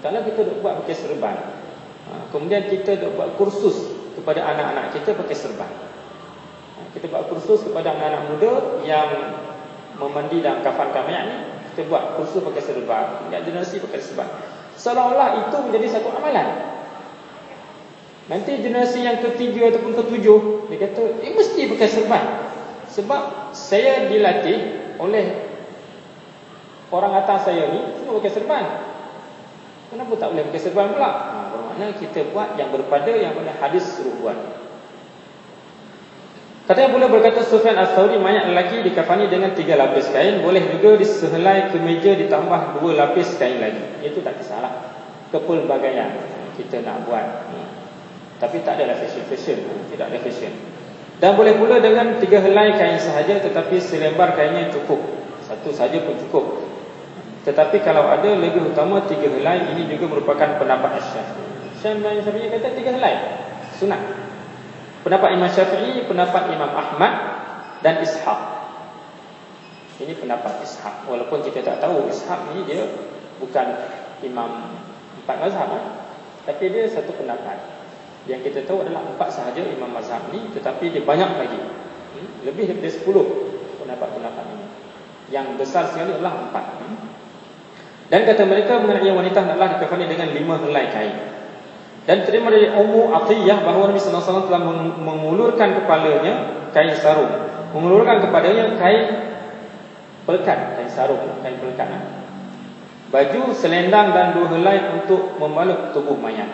[SPEAKER 1] Kalau kita duk buat pakai serban, kemudian kita duk buat kursus kepada anak-anak kita pakai serban. Kita buat kursus kepada anak-anak muda yang memandi dalam kafan mayat ni, kita buat kursus pakai serban, yang generasi pakai serban. Seolah-olah itu menjadi satu amalan. Nanti generasi yang ketiga ataupun ketujuh, dia kata, mesti pakai serban. Sebab saya dilatih oleh orang atas saya ni semua pakai serban. Kenapa tak boleh pakai serban pula? Bermakna kita buat yang berpada yang mana hadis suruh buat. Katanya pula berkata Sufyan Ats-Tsauri, mayat lelaki dikafani dengan 3 lapis kain, boleh juga disehelai kemeja ditambah 2 lapis kain lagi. Itu tak kisahlah. Kepelbagaian kita nak buat. Tapi tak adalah fashion. Tidak ada fashion. Dan boleh pula dengan 3 helai kain sahaja, tetapi selembar kainnya cukup. Satu saja pun cukup. Tetapi kalau ada lebih utama 3 helai, ini juga merupakan pendapat Syafi'i kata 3 helai sunat. Pendapat Imam Syafi'i, pendapat Imam Ahmad dan Ishaq. Ini pendapat Ishaq. Walaupun kita tak tahu Ishaq ni dia bukan imam 4 mazhab, tapi dia satu pendapat. Yang kita tahu adalah 4 sahaja imam mazhab ni, tetapi dia banyak lagi. Lebih daripada 10 pendapat-pendapat ini. Yang besar sekali adalah 4. Dan kata mereka mengenai wanita hendaklah dikafani dengan 5 helai kain. Dan terima dari Ummu Atiyah bahawa Nabi sallallahu alaihi wasallam telah mengulurkan kepalanya kain sarung, mengulurkan kepadanya kain pelekat, kain sarung, kain pelekat, baju, selendang dan 2 helai untuk membalut tubuh mayat.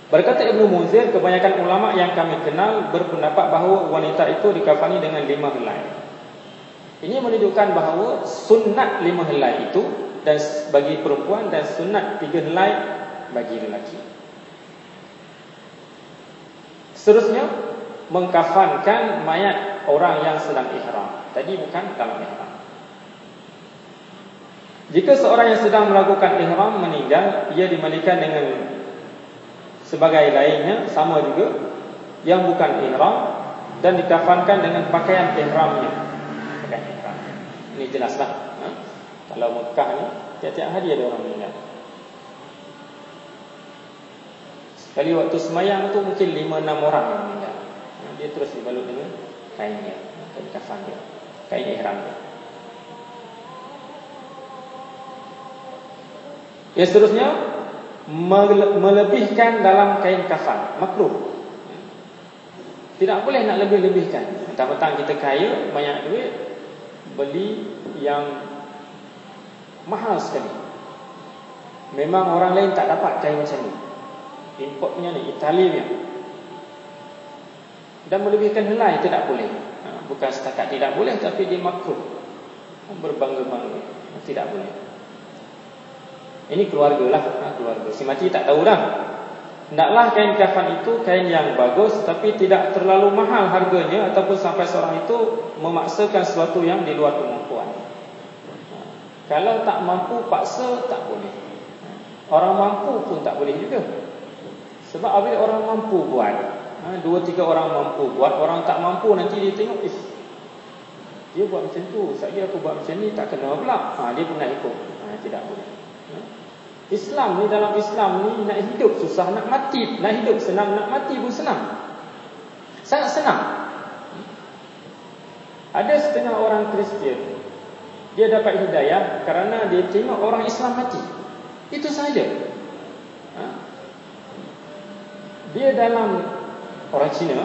[SPEAKER 1] Berkata Ibnu Munzir, kebanyakan ulama yang kami kenal berpendapat bahawa wanita itu dikafani dengan 5 helai. Ini menunjukkan bahawa sunat 5 helai itu dan bagi perempuan dan sunat 3 helai bagi lelaki. Seterusnya, mengkafankan mayat orang yang sedang ihram. Tadi bukan dalam ihram. Jika seorang yang sedang melakukan ihram meninggal, ia dimandikan dengan sebagai lainnya, sama juga yang bukan ihram dan dikafankan dengan pakaian ihramnya. Pakaian ihram. Ini jelaslah. Kalau Mekah ni tiap-tiap hari ada orang meninggal. Sekali waktu semayang tu mungkin 5-6 orang yang meninggal. Dia terus dibalut dengan kainnya, kain kafan dia, kain ihram dia. Yang seterusnya, melebihkan dalam kain kafan, makruh. Tidak boleh nak lebih-lebihkan. Mentang-mentang kita kaya, banyak duit, beli yang mahal sekali. Memang orang lain tak dapat kain macam ni. Import punya ni, Itali punya. Dan melebihkan helai tidak boleh. Bukan setakat tidak boleh, tapi dia makruh. Berbangga-bangga, tidak boleh. Ini keluarga lah, keluarga. Si mati tak tahu dah. Hendaklah kain kafan itu kain yang bagus, tapi tidak terlalu mahal harganya, ataupun sampai seorang itu memaksakan sesuatu yang di luar kemampuan. Kalau tak mampu paksa, tak boleh. Orang mampu pun tak boleh juga. Sebab apabila orang mampu buat, 2-3 orang mampu buat, orang tak mampu nanti dia tengok, dia buat macam tu, saya aku buat macam ni tak kena pula. Dia pun nak ikut. Tidak boleh. Islam ni, dalam Islam ni, nak hidup susah, nak mati, nak hidup senang, nak mati pun senang. Sangat senang. Ada setengah orang Kristian, dia dapat hidayah kerana dia tengok orang Islam mati. Itu saja. Dia dalam orang Cina,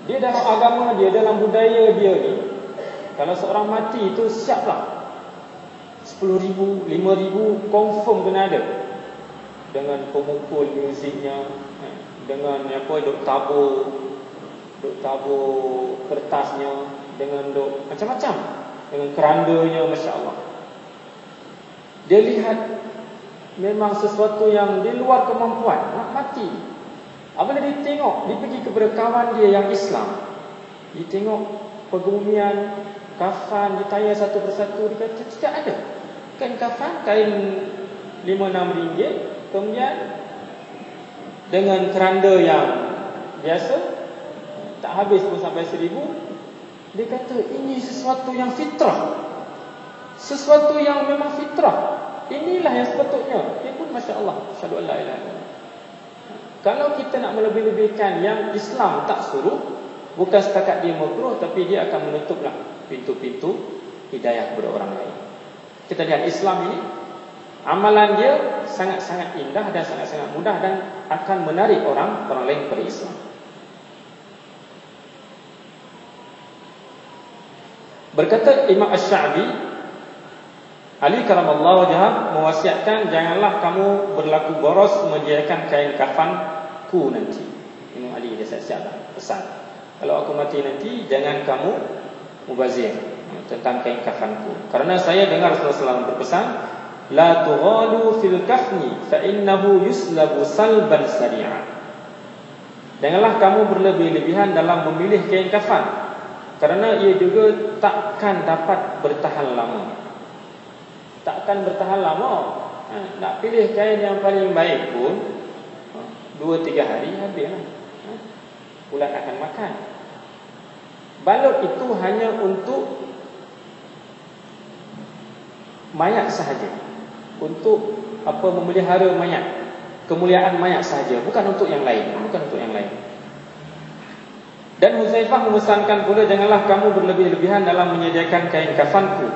[SPEAKER 1] dia dalam agama dia, dalam budaya dia ni, kalau seorang mati itu siaplah 10,000, 5,000 confirm kena ada. Dengan pemukul muziknya, dengan duk tabur kertasnya, dengan duk macam-macam, dengan kerandanya, masya-Allah. Dia lihat memang sesuatu yang di luar kemampuan, nak mati. Apabila dia tengok, dia pergi kepada kawan dia yang Islam, dia tengok pegumian kafan ditayar satu persatu, dia kata tidak ada. Kain kafan, kain 5-6 ringgit, kemudian dengan keranda yang biasa, tak habis pun sampai 1,000. Dia kata ini sesuatu yang fitrah, sesuatu yang memang fitrah. Inilah yang sepatutnya. Dia pun masya Allah, asyhadu an la ilaha illallah. Kalau kita nak melebih-lebihkan yang Islam tak suruh, bukan setakat dia makruh, tapi dia akan menutuplah pintu-pintu hidayah kepada orang lain. Kita lihat Islam ini, amalan dia sangat-sangat indah dan sangat-sangat mudah, dan akan menarik orang lain kepada Islam. Berkata Imam Asy-Sya'bi, Ali karamallahu wajhah mewasiatkan, janganlah kamu berlaku boros menyediakan kain kafanku nanti. Imam Ali dia siap-siap pesan, kalau aku mati nanti, jangan kamu mubazir tentang kain kafanku. Karena saya dengar Rasulullah SAW berpesan, la tughalu fil kafni fa innahu yuslabu salban sari'a. Janganlah kamu berlebih-lebihan dalam memilih kain kafan, kerana ia juga takkan dapat bertahan lama. Takkan bertahan lama. Nak pilih kain yang paling baik pun 2-3 hari habislah. Ulat akan makan. Balut itu hanya untuk mayat sahaja, untuk memelihara mayat, kemuliaan mayat sahaja, bukan untuk yang lain, bukan untuk yang lain. Dan Huzaifah memesankan pula, janganlah kamu berlebih-lebihan dalam menyediakan kain kafanku.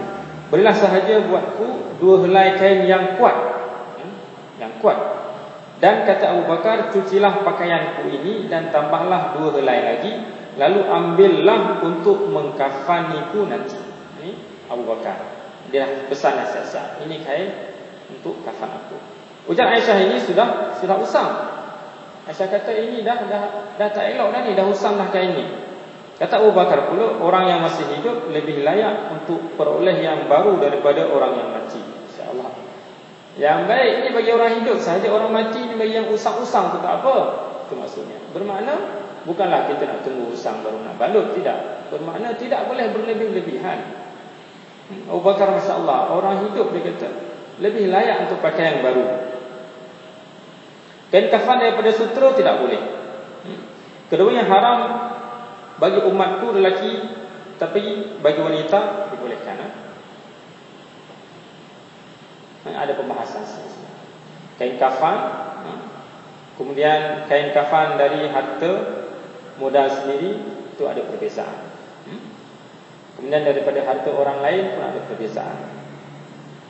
[SPEAKER 1] Berilah sahaja buatku 2 helai kain yang kuat, Dan kata Abu Bakar, cucilah pakaianku ini dan tambahlah 2 helai lagi, lalu ambillah untuk mengkafaniku nanti. Ini Abu Bakar. Dia pesan nasihat, ini kain untuk kafan aku. Ujar Aisyah ini sudah usang. Aisyah kata ini dah tak elok dah ni, dah usang dah kain ni. Kata Abu Bakar pula, orang yang masih hidup lebih layak untuk peroleh yang baru daripada orang yang mati. Insya-Allah. Yang baik ini bagi orang hidup sahaja, orang mati ni bagi yang usang-usang tu tak apa. Itu maksudnya. Bermakna bukanlah kita nak tunggu usang baru nak balut, tidak. Bermakna tidak boleh berlebih-lebihan. Abu Bakar masya-Allah, orang hidup dia kata lebih layak untuk pakai yang baru. Kain kafan daripada sutera tidak boleh. Keduanya haram bagi umatku lelaki, tapi bagi wanita dibolehkan. Ada pembahasan kain kafan, kemudian kain kafan dari harta modal sendiri itu ada perbezaan. Kemudian daripada harta orang lain pun ada perbezaan.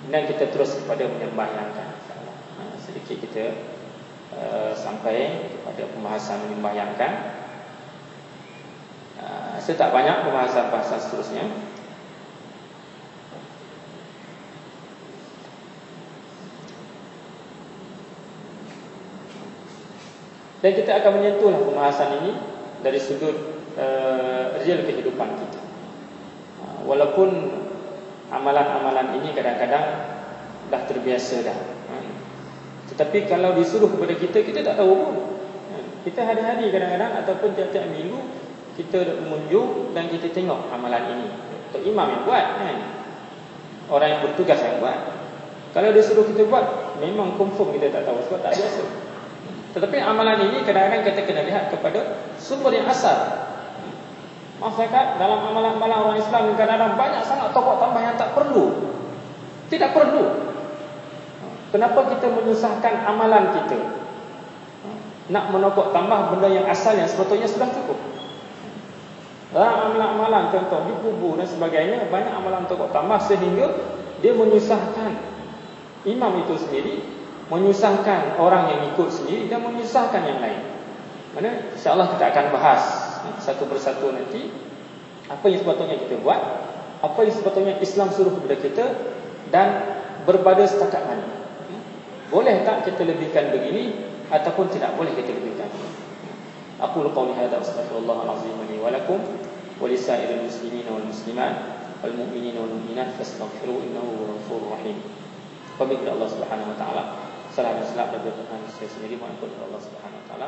[SPEAKER 1] Kemudian kita terus kepada menyembahyangkan. Sedikit kita sampai kepada pembahasan menyembahyangkan. Saya tak banyak pembahasan-pembahasan seterusnya. Dan kita akan menyentuhlah pembahasan ini dari sudut real kehidupan kita. Walaupun amalan-amalan ini kadang-kadang dah terbiasa dah. Tetapi kalau disuruh kepada kita, kita tak tahu pun. Kita hari-hari kadang-kadang ataupun tiap-tiap minggu kita mengunjung dan kita tengok amalan ini. Tok imam yang buat kan. Orang yang bertugas yang buat. Kalau dia suruh kita buat, memang confirm kita tak tahu sebab tak biasa. Tetapi amalan ini kadang-kadang kita kena lihat kepada sumber yang asal. Masyarakat dalam amalan-amalan orang Islam kadang-kadang banyak sangat tokok tambah yang tak perlu. Tidak perlu. Kenapa kita menyusahkan amalan kita? Nak menokok tambah benda yang asal yang sebetulnya sudah cukup. Dalam amalan-amalan contoh di kubur dan sebagainya, banyak amalan tokok tambah sehingga dia menyusahkan imam itu sendiri, menyusahkan orang yang ikut sendiri dan menyusahkan yang lain. Mana insya-Allah kita akan bahas satu persatu nanti apa yang sepatutnya kita buat, apa yang sepatutnya Islam suruh kepada kita dan berpada setakat mana. Boleh tak kita lebihkan begini ataupun tidak boleh kita lebihkan. Aku qouli hadza astaghfirullahal azim li wa lakum wa lisairil muslimin wal muslimat wal mu'minin wal mu'minat fastaghfiru innahu ghafurur rahim. Kepada Allah Subhanahu wa taala, salam dan salam dari Tuhan saya sendiri, mohon kepada Allah Subhanahu wa taala.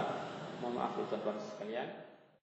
[SPEAKER 1] Mohon maaf tuan-tuan sekalian.